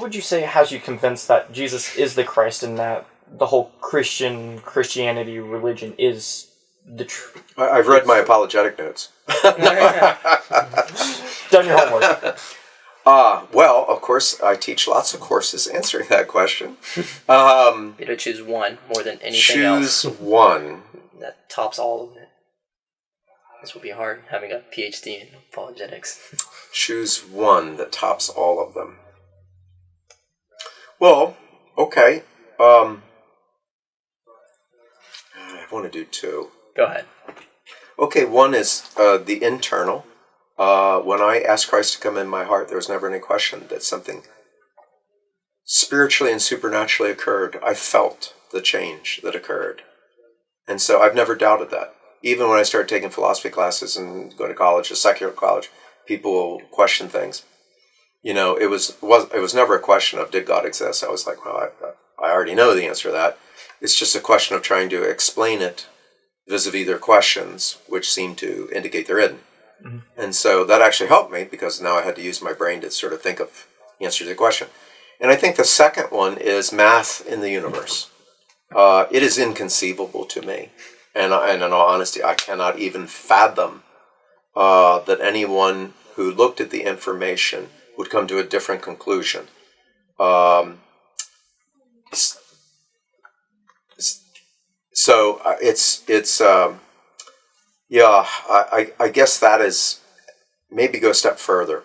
what would you say has you convinced that Jesus is the Christ and that the whole Christianity religion is the truth? I've read my apologetic notes. Done your homework. Well, of course, I teach lots of courses answering that question. You have to choose one more than anything else. Choose one. That tops all of it. This would be hard, having a PhD in apologetics. Choose one that tops all of them. Well, okay. I want to do two. Go ahead. Okay, one is the internal. When I asked Christ to come in my heart, there was never any question that something spiritually and supernaturally occurred. I felt the change that occurred. And so I've never doubted that. Even when I started taking philosophy classes and going to college, a secular college, people will question things. You know, it was never a question of did God exist. I was like, well, I already know the answer to that. It's just a question of trying to explain it vis-a-vis their questions, which seem to indicate they're hidden. Mm-hmm. And so that actually helped me because now I had to use my brain to sort of think of the answer to the question. And I think the second one is math in the universe. It is inconceivable to me. And in all honesty, I cannot even fathom that anyone who looked at the information would come to a different conclusion. I guess that is, maybe go a step further.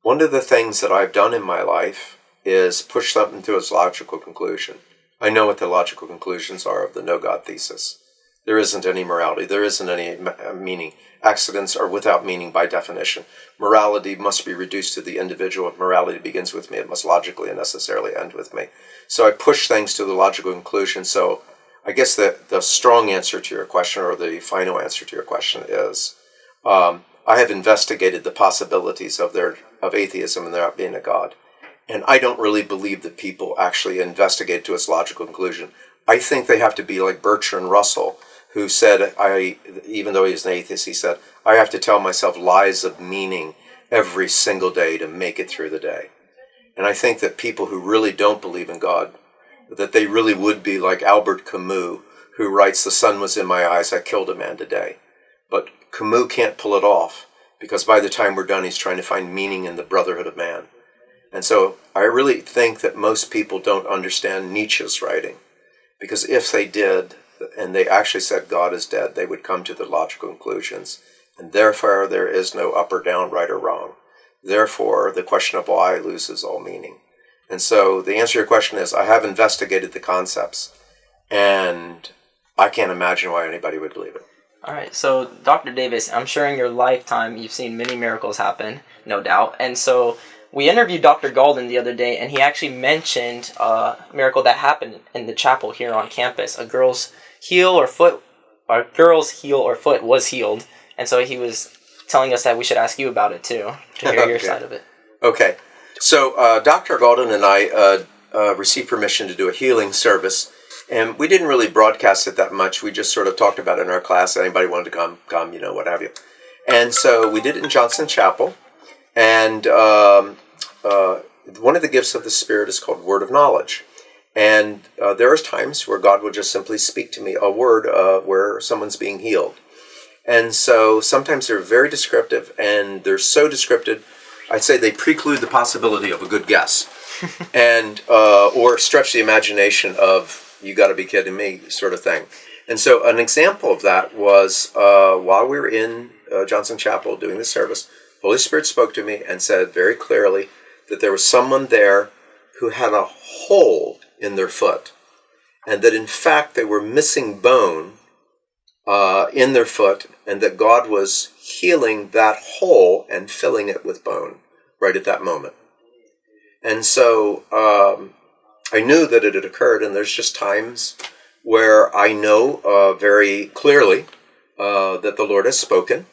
One of the things that I've done in my life is push something to its logical conclusion. I know what the logical conclusions are of the no God thesis. There isn't any morality. There isn't any meaning. Accidents are without meaning by definition. Morality must be reduced to the individual. If morality begins with me, it must logically and necessarily end with me. So I push things to the logical conclusion. So I guess the strong answer to your question, or the final answer to your question, is I have investigated the possibilities of atheism and there not being a God. And I don't really believe that people actually investigate to its logical conclusion. I think they have to be like Bertrand Russell, who said, even though he's an atheist, he said, I have to tell myself lies of meaning every single day to make it through the day. And I think that people who really don't believe in God, that they really would be like Albert Camus, who writes, the sun was in my eyes, I killed a man today. But Camus can't pull it off, because by the time we're done, he's trying to find meaning in the brotherhood of man. And so I really think that most people don't understand Nietzsche's writing, because if they did, and they actually said God is dead, they would come to the logical conclusions. And therefore, there is no up or down, right or wrong. Therefore, the question of why loses all meaning. And so the answer to your question is, I have investigated the concepts, and I can't imagine why anybody would believe it. All right, so Dr. Davis, I'm sure in your lifetime you've seen many miracles happen, no doubt. And so we interviewed Dr. Golden the other day, and he actually mentioned a miracle that happened in the chapel here on campus. A girl's heel or foot was healed, and so he was telling us that we should ask you about it too, to hear your side of it. Okay, so Dr. Golden and I received permission to do a healing service, and we didn't really broadcast it that much. We just sort of talked about it in our class. Anybody wanted to come, what have you. And so we did it in Johnson Chapel. And one of the gifts of the Spirit is called word of knowledge. And there are times where God will just simply speak to me a word where someone's being healed. And so sometimes they're very descriptive, and they're so descriptive, I'd say they preclude the possibility of a good guess. And or stretch the imagination of, you got to be kidding me, sort of thing. And so an example of that was while we were in Johnson Chapel doing the service, Holy Spirit spoke to me and said very clearly that there was someone there who had a hole in their foot, and that in fact they were missing bone in their foot, and that God was healing that hole and filling it with bone right at that moment. And so I knew that it had occurred, and there's just times where I know very clearly that the Lord has spoken.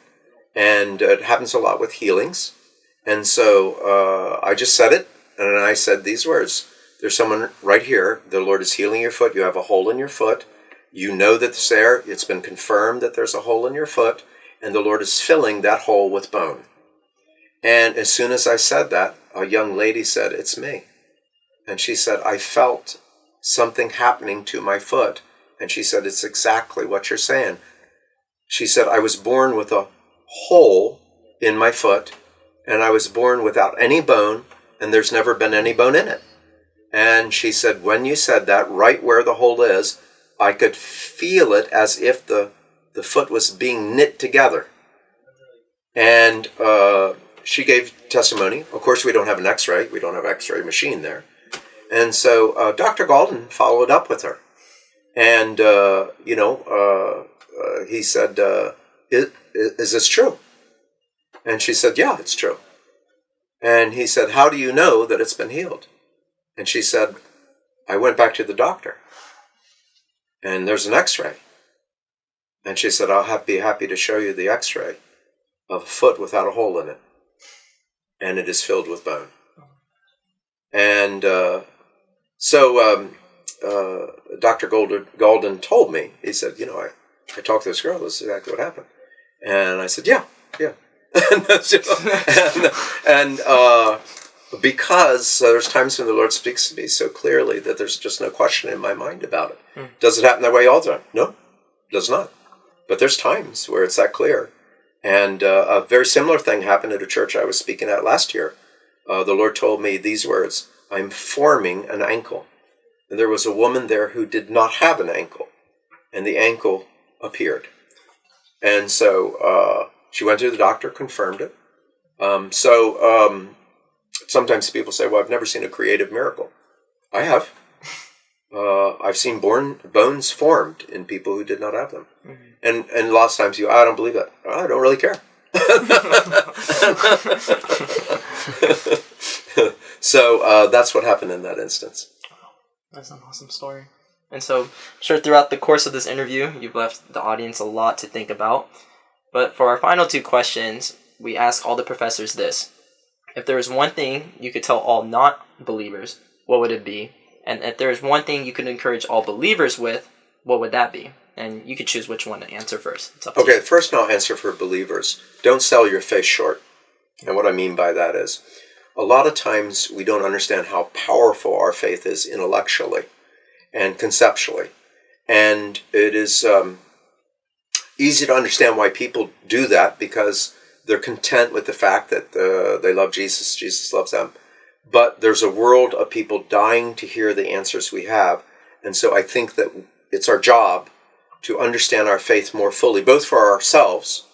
And it happens a lot with healings. And so I just said it, and I said these words. There's someone right here. The Lord is healing your foot. You have a hole in your foot. You know that it's there. It's been confirmed that there's a hole in your foot, and the Lord is filling that hole with bone. And as soon as I said that, a young lady said, "It's me." And she said, "I felt something happening to my foot." And she said, "It's exactly what you're saying." She said, "I was born with a hole in my foot, and I was born without any bone, and there's never been any bone in it." And she said, "When you said that, right where the hole is, I could feel it as if the foot was being knit together." And she gave testimony. Of course, we don't have an x-ray. We don't have an x-ray machine there. And so Dr. Galden followed up with her. And, he said, is this true? And she said, "Yeah, it's true." And he said, "How do you know that it's been healed?" And she said, "I went back to the doctor, and there's an x-ray." And she said, "I'll be happy to show you the x-ray of a foot without a hole in it. And it is filled with bone." And Dr. Galden told me, he said, I talked to this girl, this is exactly what happened. And I said, yeah. and because there's times when the Lord speaks to me so clearly that there's just no question in my mind about it. Does it happen that way all the time? No, it does not. But there's times where it's that clear. And a very similar thing happened at a church I was speaking at last year. The Lord told me these words: "I'm forming an ankle." And there was a woman there who did not have an ankle, and the ankle appeared. And so she went to the doctor, confirmed it. Sometimes people say, "Well, I've never seen a creative miracle." I have. I've seen bones formed in people who did not have them. Mm-hmm. And lots of times I don't believe that. I don't really care. So that's what happened in that instance. That's an awesome story. And so I'm sure throughout the course of this interview, you've left the audience a lot to think about. But for our final two questions, we ask all the professors this: if there was one thing you could tell all not-believers, what would it be? And if there's one thing you could encourage all believers with, what would that be? And you could choose which one to answer first. It's up to you. First I'll answer for believers. Don't sell your faith short. And what I mean by that is, a lot of times we don't understand how powerful our faith is intellectually and conceptually. And it is easy to understand why people do that, because they're content with the fact that they love Jesus, Jesus loves them. But there's a world of people dying to hear the answers we have. And so I think that it's our job to understand our faith more fully, both for ourselves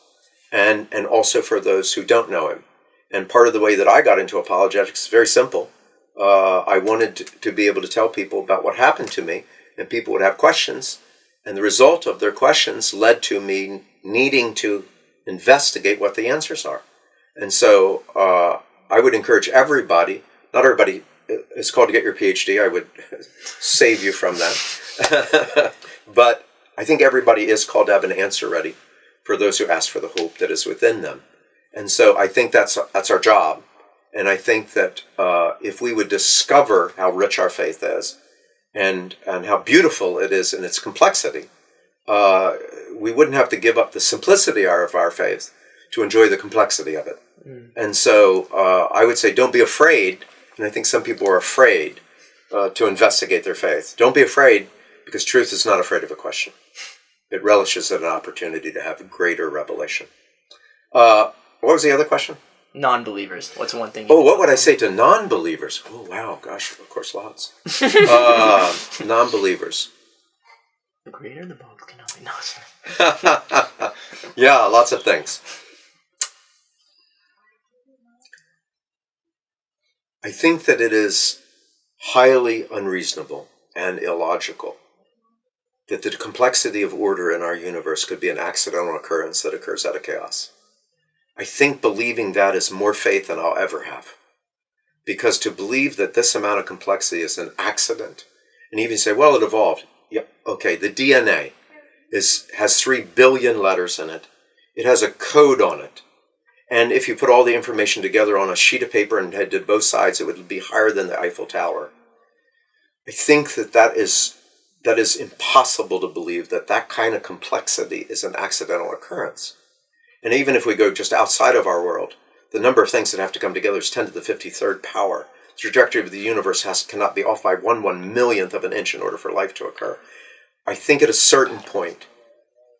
and also for those who don't know him. And part of the way that I got into apologetics is very simple. I wanted to be able to tell people about what happened to me, and people would have questions. And the result of their questions led to me needing to investigate what the answers are. And so I would encourage everybody, not everybody is called to get your PhD, I would save you from that. But I think everybody is called to have an answer ready for those who ask for the hope that is within them. And so I think that's our job. And I think that if we would discover how rich our faith is and how beautiful it is in its complexity, we wouldn't have to give up the simplicity of our faith to enjoy the complexity of it. Mm. And so I would say don't be afraid, and I think some people are afraid to investigate their faith. Don't be afraid, because truth is not afraid of a question. It relishes an opportunity to have greater revelation. What was the other question? Non-believers. What's one thing? What would I say to non-believers? Oh, wow, gosh, of course, lots. Non-believers. The greater the book cannot be known. Yeah, lots of things. I think that it is highly unreasonable and illogical that the complexity of order in our universe could be an accidental occurrence that occurs out of chaos. I think believing that is more faith than I'll ever have. Because to believe that this amount of complexity is an accident, and even say, well, it evolved. Yeah, okay, the DNA has 3 billion letters in it. It has a code on it. And if you put all the information together on a sheet of paper and did both sides, it would be higher than the Eiffel Tower. I think that is impossible to believe that kind of complexity is an accidental occurrence. And even if we go just outside of our world, the number of things that have to come together is 10 to the 53rd power. The trajectory of the universe cannot be off by 1/1,000,000th of an inch in order for life to occur. I think at a certain point,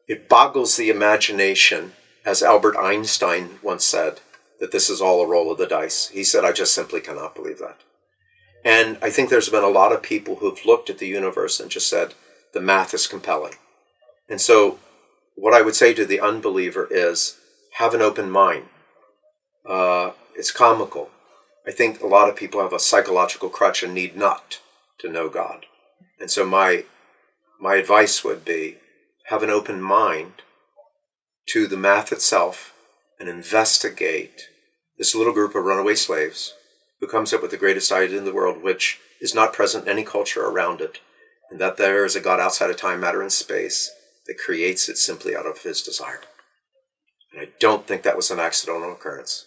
it boggles the imagination, as Albert Einstein once said, that this is all a roll of the dice. He said, I just simply cannot believe that. And I think there's been a lot of people who've looked at the universe and just said, the math is compelling. And so what I would say to the unbeliever is, have an open mind. It's comical. I think a lot of people have a psychological crutch and need not to know God. And so my advice would be, have an open mind to the math itself and investigate this little group of runaway slaves who comes up with the greatest idea in the world, which is not present in any culture around it, and that there is a God outside of time, matter, and space that creates it simply out of his desire. And I don't think that was an accidental occurrence.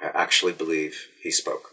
I actually believe he spoke.